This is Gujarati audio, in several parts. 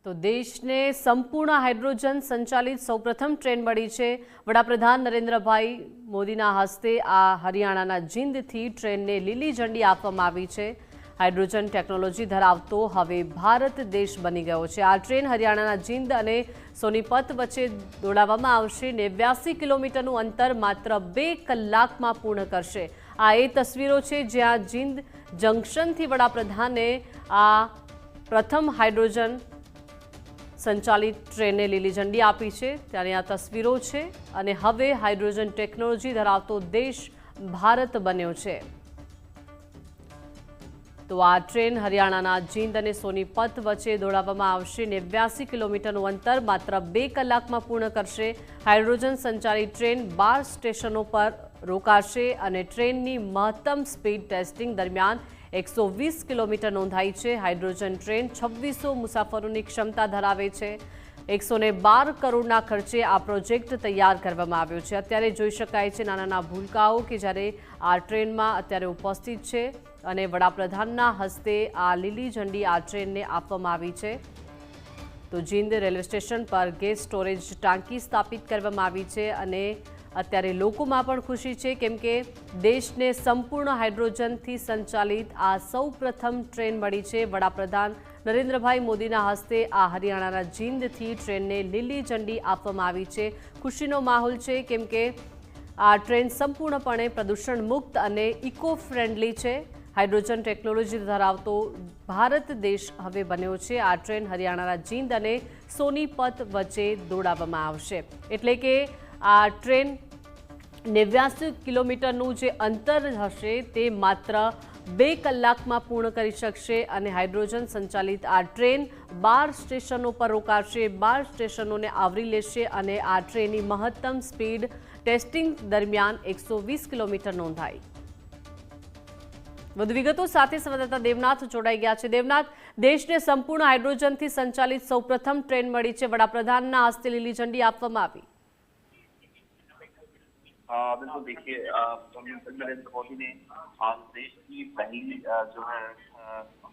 તો દેશને સંપૂર્ણ હાઇડ્રોજન સંચાલિત સૌપ્રથમ ટ્રેન મળી છે। વડાપ્રધાન નરેન્દ્રભાઈ મોદીના હસ્તે આ હરિયાણાના જીંદથી ટ્રેનને લીલી ઝંડી આપવામાં આવી છે। હાઇડ્રોજન ટેકનોલોજી ધરાવતો હવે ભારત દેશ બની ગયો છે। આ ટ્રેન હરિયાણાના જીંદ અને સોનીપત વચ્ચે દોડાવવામાં આવશે। 89 કિલોમીટરનું અંતર માત્ર 2 કલાકમાં પૂર્ણ કરશે। આ એ તસવીરો છે જ્યાં જીંદ જંકશનથી વડાપ્રધાને આ પ્રથમ હાઇડ્રોજન સંચાલિત ટ્રેનને લીલી ઝંડી આપી છે। ત્યારે આ તસવીરો છે અને હવે હાઇડ્રોજન ટેકનોલોજી ધરાવતો દેશ ભારત બન્યો છે। તો આ ટ્રેન હરિયાણાના જીંદ અને સોનીપત વચ્ચે દોડાવવામાં આવશે। 89 કિલોમીટરનું અંતર માત્ર 2 કલાકમાં પૂર્ણ કરશે। હાઇડ્રોજન સંચાલિત ટ્રેન 12 સ્ટેશનો પર રોકાશે અને ટ્રેનની મહત્તમ સ્પીડ ટેસ્ટિંગ દરમિયાન 120 કિલોમીટર નોંધાઈ છે। હાઇડ્રોજન ટ્રેન 2600 મુસાફરોની ક્ષમતા ધરાવે છે। 112 કરોડના ખર્ચે આ પ્રોજેક્ટ તૈયાર કરવામાં આવ્યો છે। અત્યારે જોઈ શકાય છે નાના ભૂલકાઓ કે જ્યારે આ ટ્રેનમાં અત્યારે ઉપસ્થિત છે અને વડાપ્રધાનના હસ્તે આ લીલી ઝંડી આ ટ્રેનને આપવામાં આવી છે। તો જીંદ રેલવે સ્ટેશન પર ગેસ સ્ટોરેજ ટાંકી સ્થાપિત કરવામાં આવી છે અને અત્યારે લોકોમાં પણ ખુશી છે કેમ કે દેશને સંપૂર્ણ હાઇડ્રોજનથી સંચાલિત આ સૌપ્રથમ ટ્રેન મળી છે। વડાપ્રધાન નરેન્દ્રભાઈ મોદીના હસ્તે આ હરિયાણાના જીંદથી ટ્રેનને લીલી ઝંડી આપવામાં આવી છે। ખુશીનો માહોલ છે કેમ કે આ ટ્રેન સંપૂર્ણપણે પ્રદૂષણ મુક્ત અને ઇકો ફ્રેન્ડલી છે। હાઇડ્રોજન ટેકનોલોજી ધરાવતો ભારત દેશ હવે બન્યો છે। આ ટ્રેન હરિયાણાના જીંદ અને સોનીપત વચ્ચે દોડાવવામાં આવશે એટલે કે આ ટ્રેન 89 કિલોમીટરનું જે અંતર હશે તે માત્ર 2 કલાકમાં પૂર્ણ કરી શકશે અને હાઇડ્રોજન સંચાલિત આ ટ્રેન 12 સ્ટેશનો પર રોકાશે। 12 સ્ટેશનોને આવરી લેશે અને આ ટ્રેનની મહત્તમ સ્પીડ ટેસ્ટિંગ દરમિયાન 120 કિલોમીટર નોંધાઈ। વધુ વિગતો સાથે સંવાદદાતા દેવનાથ જોડાઈ ગયા છે। દેવનાથ, દેશને સંપૂર્ણ હાઇડ્રોજનથી સંચાલિત સૌપ્રથમ ટ્રેન મળી છે। વડાપ્રધાનના હસ્તે લીલી ઝંડી આપવામાં આવી। बिल्कुल देखिए, प्रधानमंत्री नरेंद्र मोदी ने आज देश की पहली जो है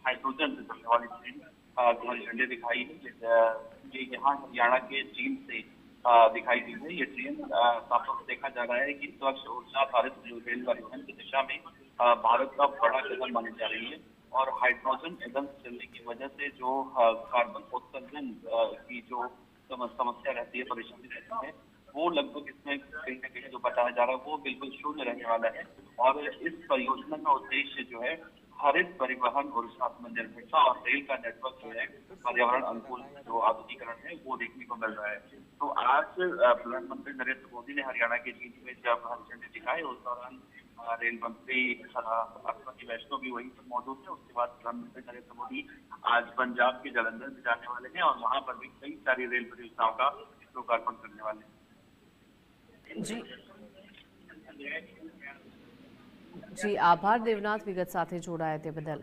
हाइड्रोजन से चलने वाली ट्रेन को हरी झंडी दिखाई है। ये यहाँ हरियाणा के जींद से दिखाई दी है। ये ट्रेन साफ तौर पर देखा जा रहा है कि स्वच्छ ऊर्जा आधारित रेल परिवहन की दिशा में भारत का बड़ा कदम मानी जा रही है और हाइड्रोजन ईंधन से चलने की वजह से जो कार्बन उत्सर्जन की जो समस्या रहती है, परेशानी रहती है, वो लगभग इसमें कहीं ना कहीं जो बताया जा रहा है वो बिल्कुल शून्य रहने वाला है। और इस परियोजना का उद्देश्य जो है हरित परिवहन और आत्मनिर्भरता और रेल का नेटवर्क जो है पर्यावरण अनुकूल जो आधुनिकीकरण है वो देखने को मिल रहा है। तो आज प्रधानमंत्री नरेंद्र मोदी ने हरियाणा के जींद में जब हरी झंडी दिखाई उस दौरान रेल मंत्री श्रीमती वैष्णो भी वहीं पर मौजूद है। उसके बाद प्रधानमंत्री नरेंद्र मोदी आज पंजाब के जालंधर में जाने वाले हैं और वहां पर भी कई सारी रेल परियोजनाओं का लोकार्पण करने वाले हैं। जी आभार देवनाथ विगत साथे जोड़ाया ते बदल।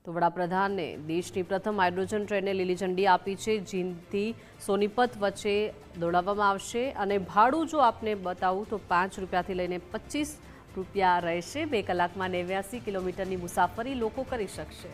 तो वडाप्रधान ने देशनी प्रथम हाइड्रोजन ट्रेनने लीली झंडी आपी छे। जींदथी सोनीपत वच्चे दौड़ाववामां आवशे अने भाड़ुं जो आपने बतावुं तो 5 रूपियाथी लईने 25 रूपिया रहेशे। 2 कलाकमां 89 किलोमीटरनी मुसाफरी लोको करी शकशे।